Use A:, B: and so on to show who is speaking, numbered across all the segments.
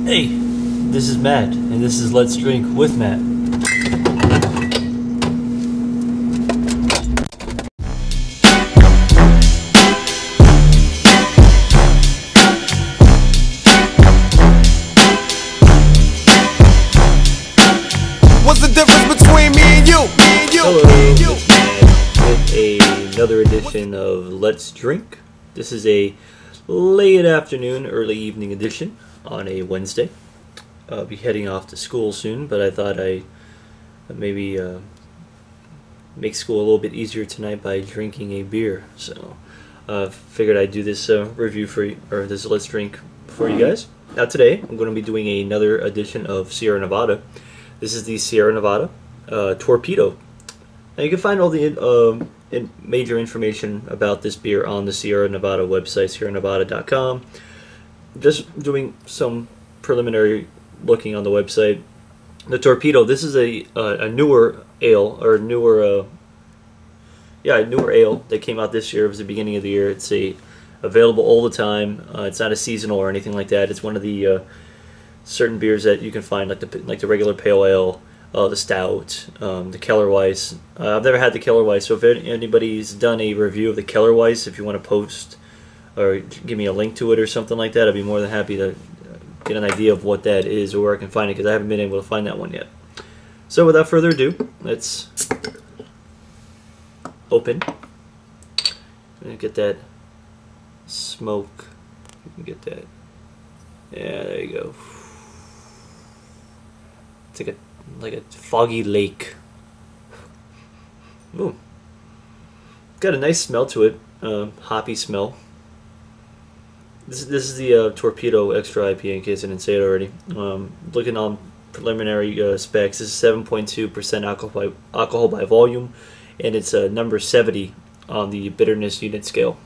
A: Hey, this is Matt, and this is Let's Drink with Matt.
B: What's the difference between me and you?
A: Hello, it's Matt with another edition of Let's Drink. This is a late afternoon, early evening edition on a Wednesday. I'll be heading off to school soon, but I thought I'd maybe make school a little bit easier tonight by drinking a beer. So figured I'd do this review for you, or this Let's Drink for you guys. Now today I'm going to be doing another edition of Sierra Nevada. This is the Sierra Nevada Torpedo. Now you can find all the major information about this beer on the Sierra Nevada website, sierranevada.com. Just doing some preliminary looking on the website. The Torpedo, this is a newer ale, or newer ale that came out this year. It was the beginning of the year. It's available all the time. It's not a seasonal or anything like that. It's one of the certain beers that you can find, like the regular pale ale, the stout, the Keller Weiss. I've never had the Keller Weiss, so if anybody's done a review of the Keller Weiss, if you want to post or give me a link to it or something like that, I'd be more than happy to get an idea of what that is or where I can find it, because I haven't been able to find that one yet. So without further ado, let's open and get that smoke. You can get that. Yeah, there you go. It's like a foggy lake. Ooh. Got a nice smell to it, hoppy smell. This is the Torpedo Extra IPA, in case I didn't say it already. Looking on preliminary specs, this is 7.2% alcohol by volume, and it's number 70 on the bitterness unit scale.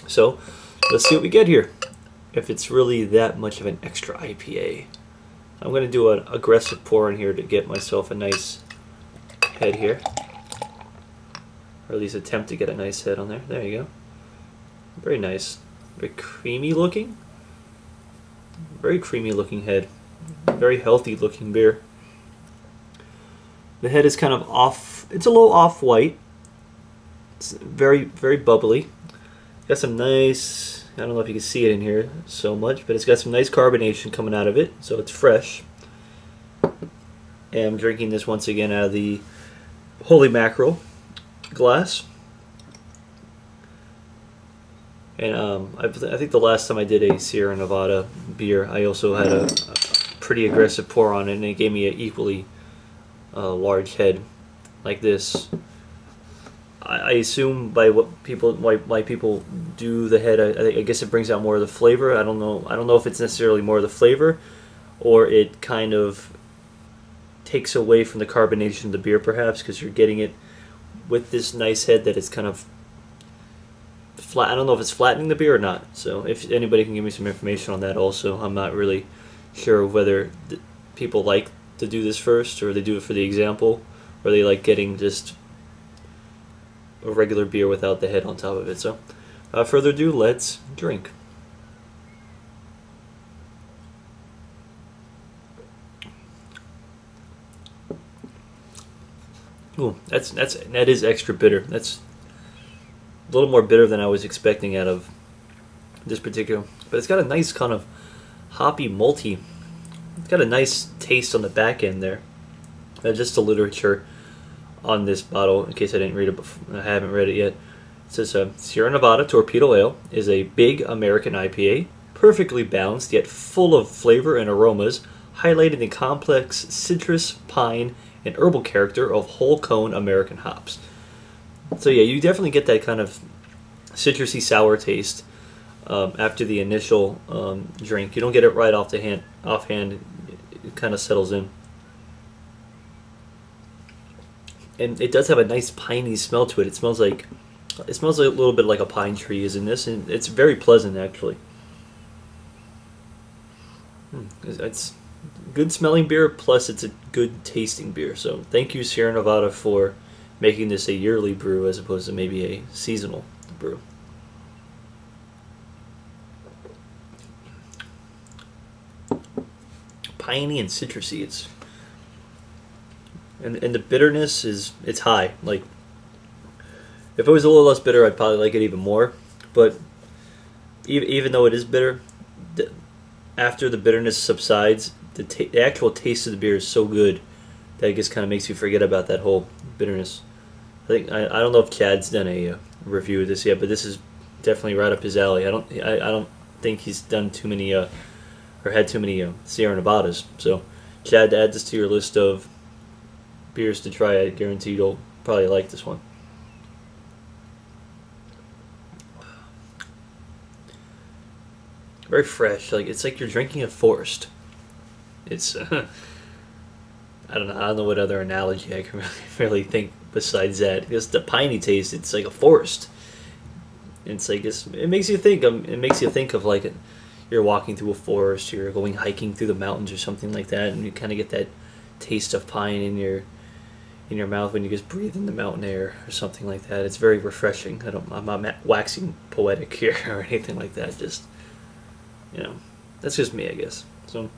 A: So let's see what we get here. If it's really that much of an extra IPA. I'm going to do an aggressive pour in here to get myself a nice head here. Or at least attempt to get a nice head on there. There you go. Very nice. Very creamy looking. Very creamy looking head. Very healthy looking beer. The head is kind of off. It's a little off-white. It's very, very bubbly. Got some nice, I don't know if you can see it in here so much, but it's got some nice carbonation coming out of it, so it's fresh. And I'm drinking this once again out of the Holy Mackerel glass. And I think the last time I did a Sierra Nevada beer, I also had a pretty aggressive pour on it, and it gave me an equally large head like this. I assume by what people, why people do the head, I guess it brings out more of the flavor. I don't know if it's necessarily more of the flavor, or it kind of takes away from the carbonation of the beer, perhaps, because you're getting it with this nice head that is kind of flat. I don't know if it's flattening the beer or not. So if anybody can give me some information on that also. I'm not really sure whether people like to do this first, or they do it for the example, or they like getting just a regular beer without the head on top of it. So without further ado, let's drink. Ooh, that is extra bitter. That's a little more bitter than I was expecting out of this particular, but it's got a nice kind of hoppy, malty. It's got a nice taste on the back end there. Just the literature on this bottle, in case I didn't read it before, I haven't read it yet. It says Sierra Nevada Torpedo Ale is a big American IPA, perfectly balanced yet full of flavor and aromas, highlighting the complex citrus, pine, and herbal character of whole cone American hops. So yeah, you definitely get that kind of citrusy sour taste after the initial drink. You don't get it right offhand. It kind of settles in. And it does have a nice piney smell to it. It smells like a little bit like a pine tree is in this, and it's very pleasant actually. It's good smelling beer, plus it's a good tasting beer. So thank you, Sierra Nevada, for making this a yearly brew as opposed to maybe a seasonal brew. piney and citrusy. And the bitterness it's high. Like, if it was a little less bitter, I'd probably like it even more. But even though it is bitter, after the bitterness subsides, the actual taste of the beer is so good that it just kind of makes you forget about that whole bitterness. I don't know if Chad's done a review of this yet, but this is definitely right up his alley. I don't think he's done too many or had too many Sierra Nevadas. So, Chad, add this to your list of beers to try. I guarantee you'll probably like this one. Very fresh. Like, it's like you're drinking a forest. It's I don't know what other analogy I can really think besides that. Just the piney taste. It's like a forest. It's like it makes you think. It makes you think of like you're walking through a forest. You're going hiking through the mountains or something like that, and you kind of get that taste of pine in your mouth when you just breathe in the mountain air or something like that. It's very refreshing. I'm not waxing poetic here or anything like that. Just, that's just me, I guess. So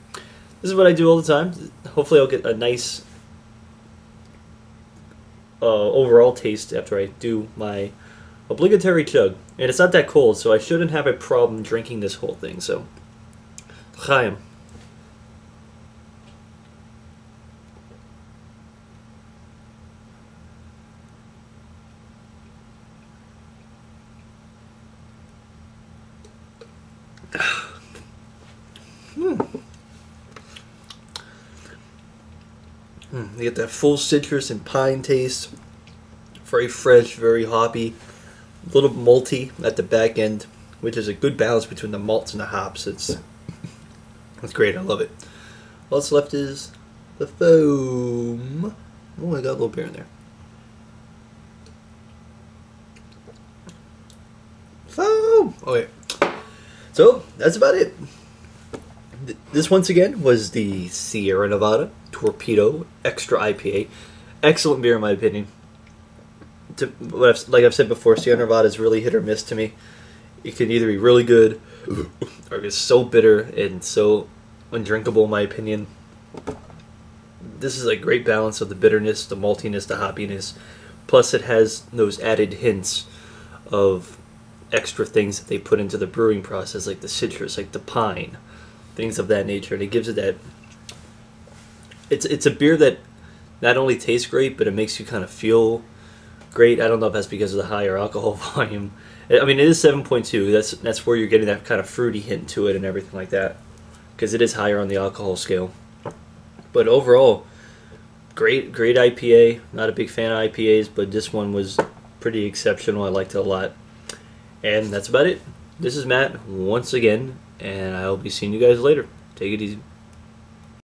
A: this is what I do all the time. Hopefully I'll get a nice overall taste after I do my obligatory chug. And it's not that cold, so I shouldn't have a problem drinking this whole thing. So, Chaim. You get that full citrus and pine taste. Very fresh, very hoppy. A little malty at the back end, which is a good balance between the malts and the hops. It's great. I love it. All that's left is the foam. Oh, I got a little beer in there. Foam! Okay. So, that's about it. This, once again, was the Sierra Nevada Torpedo Extra IPA. Excellent beer, in my opinion. Like I've said before, Sierra Nevada is really hit or miss to me. It can either be really good or it's so bitter and so undrinkable, in my opinion. This is a great balance of the bitterness, the maltiness, the hoppiness. Plus, it has those added hints of extra things that they put into the brewing process, like the citrus, like the pine, things of that nature. And it gives it that... It's a beer that not only tastes great, but it makes you kind of feel great. I don't know if that's because of the higher alcohol volume. I mean, it is 7.2. That's where you're getting that kind of fruity hint to it and everything like that, because it is higher on the alcohol scale. But overall, great IPA. Not a big fan of IPAs, but this one was pretty exceptional. I liked it a lot. And that's about it. This is Matt once again, and I'll be seeing you guys later. Take it easy.